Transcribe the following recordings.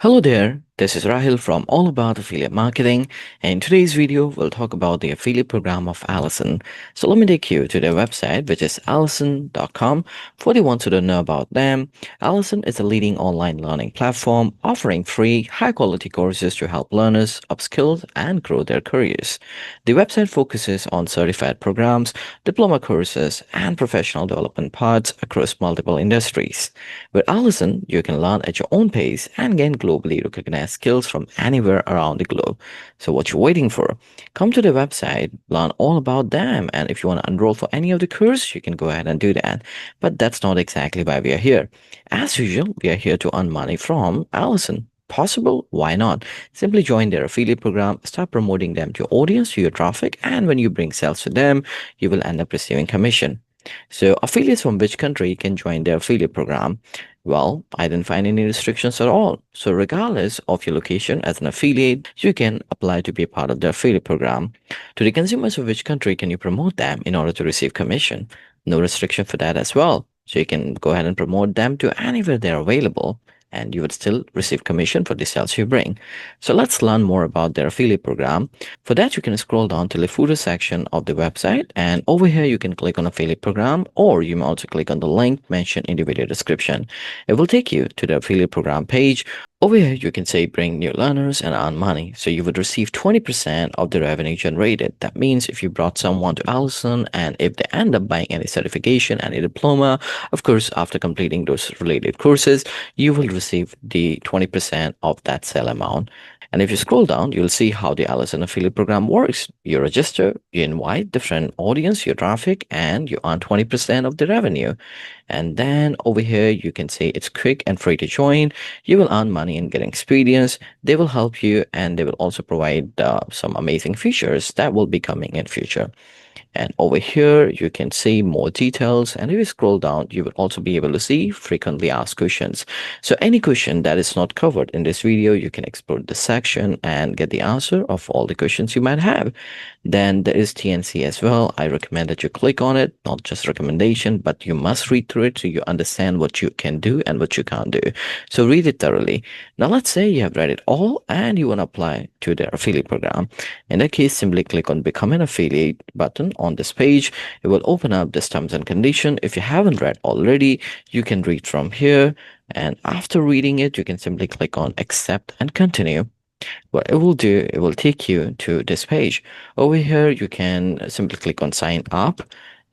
Hello there, this is Rahil from All About Affiliate Marketing, and in today's video, we'll talk about the affiliate program of Alison. So let me take you to their website, which is alison.com. For the ones who don't know about them, Alison is a leading online learning platform offering free, high-quality courses to help learners upskill and grow their careers. The website focuses on certified programs, diploma courses, and professional development paths across multiple industries. With Allison, you can learn at your own pace and gain globally recognized skills from anywhere around the globe. So what you're waiting for? Come to the website, learn all about them, and if you want to enroll for any of the course, you can go ahead and do that. But that's not exactly why we are here. As usual, we are here to earn money from Allison. Possible? Why not? Simply join their affiliate program, start promoting them to your audience, to your traffic, and when you bring sales to them, you will end up receiving commission. So affiliates from which country can join their affiliate program? Well, I didn't find any restrictions at all. So regardless of your location as an affiliate, you can apply to be a part of the affiliate program. To the consumers of which country can you promote them in order to receive commission? No restriction for that as well. So you can go ahead and promote them to anywhere they're available and you would still receive commission for the sales you bring. So let's learn more about their affiliate program. For that, you can scroll down to the footer section of the website, and over here you can click on affiliate program, or you may also click on the link mentioned in the video description. It will take you to the affiliate program page. Over here, you can say bring new learners and earn money. So you would receive 20% of the revenue generated. That means if you brought someone to Allison and if they end up buying any certification, any diploma, of course, after completing those related courses, you will receive the 20% of that sale amount. And if you scroll down, you'll see how the Allison affiliate program works. You register, you invite different audience, your traffic, and you earn 20% of the revenue. And then over here, you can say it's quick and free to join. You will earn money and get experience. They will help you and they will also provide some amazing features that will be coming in future. And over here, you can see more details. And if you scroll down, you will also be able to see frequently asked questions. So any question that is not covered in this video, you can explore the section and get the answer of all the questions you might have. Then there is TNC as well. I recommend that you click on it, not just recommendation, but you must read through it so you understand what you can do and what you can't do. So read it thoroughly. Now let's say you have read it all and you want to apply to their affiliate program. In that case, simply click on become an affiliate button on this page. It will open up this terms and condition. If you haven't read already, you can read from here. And after reading it, you can simply click on accept and continue. What it will do, it will take you to this page. Over here, you can simply click on sign up.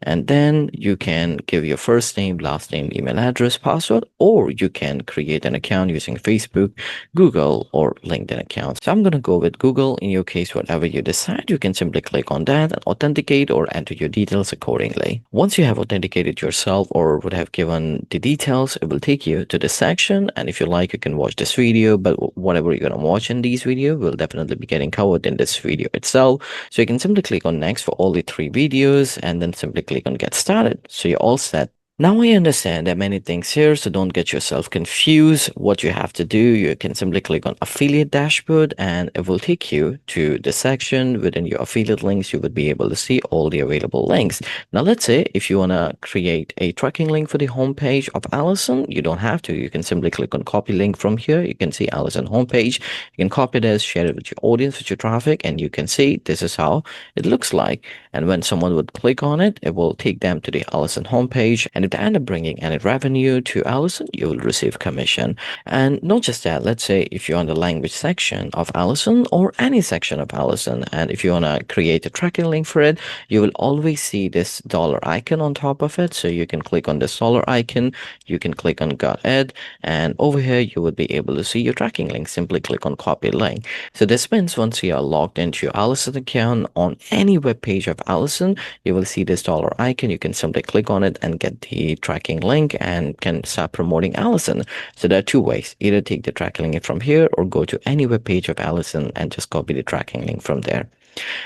And then you can give your first name, last name, email address, password, or you can create an account using Facebook, Google, or LinkedIn accounts. So I'm going to go with Google. In your case, whatever you decide, you can simply click on that and authenticate or enter your details accordingly. Once you have authenticated yourself or would have given the details, it will take you to this section. And if you like, you can watch this video, but whatever you're going to watch in these videos will definitely be getting covered in this video itself. So you can simply click on next for all the three videos and then simply click on get started. So you're all set. Now I understand there are many things here, so don't get yourself confused. What you have to do, you can simply click on affiliate dashboard and it will take you to the section within your affiliate links. You would be able to see all the available links. Now let's say if you want to create a tracking link for the homepage of Allison, you don't have to. You can simply click on copy link from here. You can see Allison homepage. You can copy this, share it with your audience, with your traffic, and you can see this is how it looks like. And when someone would click on it, it will take them to the Allison homepage. And if they end up bringing any revenue to Allison, you will receive commission. And not just that, let's say if you're on the language section of Allison or any section of Allison, and if you want to create a tracking link for it, you will always see this dollar icon on top of it. So you can click on this dollar icon, you can click on Got Ed, and over here you would be able to see your tracking link. Simply click on copy link. So this means once you are logged into your Allison account on any web page of Allison, you will see this dollar icon. You can simply click on it and get the tracking link and can start promoting Allison. So there are two ways. Either take the tracking link from here or go to any web page of Allison and just copy the tracking link from there.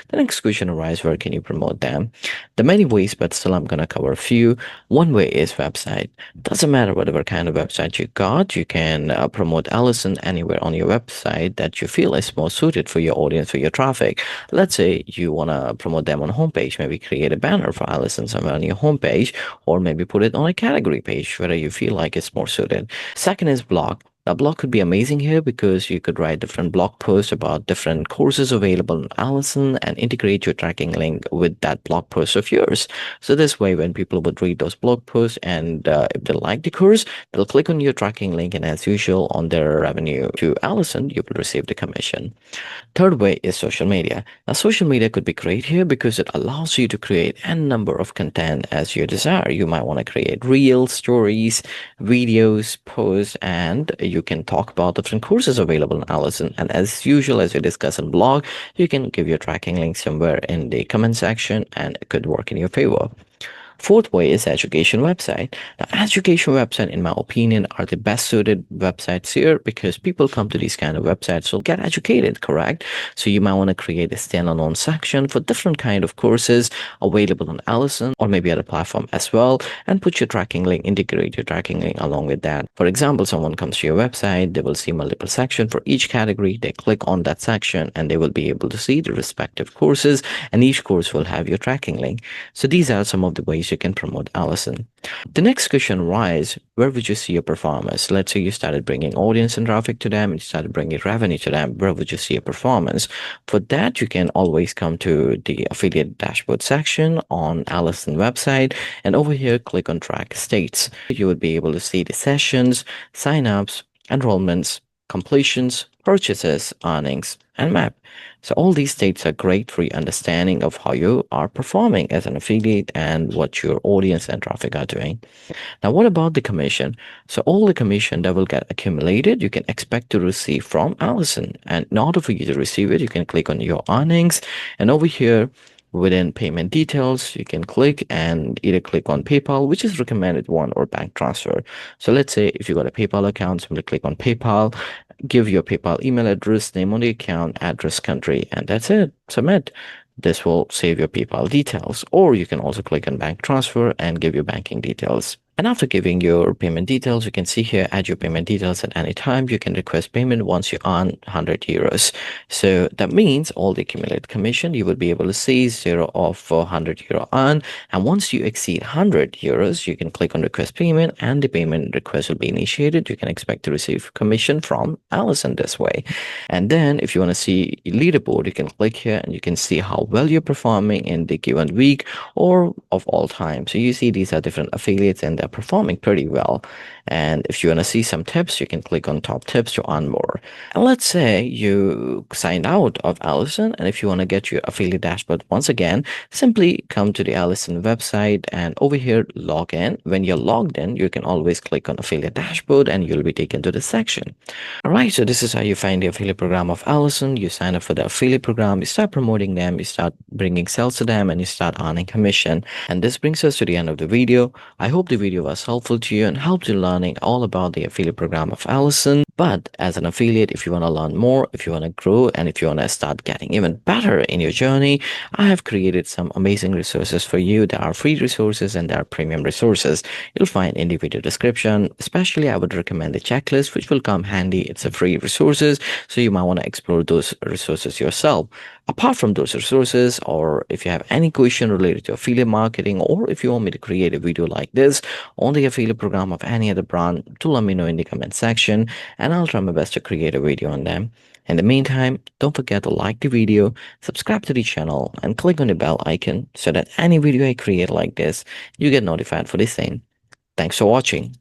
The next question arises, where can you promote them? There are many ways, but still I'm going to cover a few. One way is website. Doesn't matter whatever kind of website you got, you can promote Allison anywhere on your website that you feel is more suited for your audience, for your traffic. Let's say you want to promote them on homepage, maybe create a banner for Allison somewhere on your homepage, or maybe put it on a category page where you feel like it's more suited. Second is blog. Now, blog could be amazing here because you could write different blog posts about different courses available in Allison and integrate your tracking link with that blog post of yours. So this way, when people would read those blog posts and if they like the course, they'll click on your tracking link, and as usual, on their revenue to Allison, you will receive the commission. Third way is social media. Now, social media could be great here because it allows you to create n number of content as you desire. You might want to create reels, stories, videos, posts, and you can talk about different courses available in Allison. And as usual, as we discuss in blog, you can give your tracking link somewhere in the comment section, and it could work in your favor. Fourth way is education website. Now, education website, in my opinion, are the best suited websites here because people come to these kind of websites to get educated, correct? So you might want to create a standalone section for different kind of courses available on Allison or maybe other platform as well, and put your tracking link, integrate your tracking link along with that. For example, someone comes to your website, they will see multiple sections for each category. They click on that section and they will be able to see the respective courses, and each course will have your tracking link. So these are some of the ways you can promote Allison. The next question arises, where would you see your performance? Let's say you started bringing audience and traffic to them and you started bringing revenue to them. Where would you see your performance? For that, you can always come to the affiliate dashboard section on Allison website, and over here, click on track states. You would be able to see the sessions, signups, enrollments, completions, purchases, earnings, and map. So all these states are great for your understanding of how you are performing as an affiliate and what your audience and traffic are doing. Now, what about the commission? So all the commission that will get accumulated, you can expect to receive from Allison. And in order for you to receive it, you can click on your earnings, and over here, within payment details, you can click and either click on PayPal, which is recommended one, or bank transfer. So let's say if you got a PayPal account, simply click on PayPal, give your PayPal email address, name on the account, address, country, and that's it. Submit. This will save your PayPal details. Or you can also click on bank transfer and give your banking details. And after giving your payment details, you can see here, add your payment details at any time. You can request payment once you earn 100 euros. So that means all the accumulated commission, you will be able to see 0 of 100 euro earned. And once you exceed 100 euros, you can click on request payment and the payment request will be initiated. You can expect to receive commission from Allison this way. And then if you want to see leaderboard, you can click here and you can see how well you're performing in the given week or of all time. So you see these are different affiliates and they're performing pretty well. And if you want to see some tips, you can click on top tips to earn more. And let's say you signed out of Allison, and if you want to get your affiliate dashboard once again, simply come to the Allison website and over here log in. When you're logged in, you can always click on affiliate dashboard and you'll be taken to this section. All right, so this is how you find the affiliate program of Allison. You sign up for the affiliate program, you start promoting them, you start bringing sales to them, and you start earning commission. And this brings us to the end of the video. I hope the video was helpful to you and helped you learning all about the affiliate program of Allison. But as an affiliate, if you want to learn more, if you want to grow, and if you want to start getting even better in your journey, I have created some amazing resources for you. There are free resources and there are premium resources. You'll find in the video description. Especially, I would recommend the checklist, which will come handy. It's a free resources, so you might want to explore those resources yourself. Apart from those resources, or if you have any question related to affiliate marketing, or if you want me to create a video like this on the affiliate program of any other brand, do let me know in the comment section and I'll try my best to create a video on them. In the meantime, don't forget to like the video, subscribe to the channel, and click on the bell icon so that any video I create like this, you get notified for the same. Thanks for watching.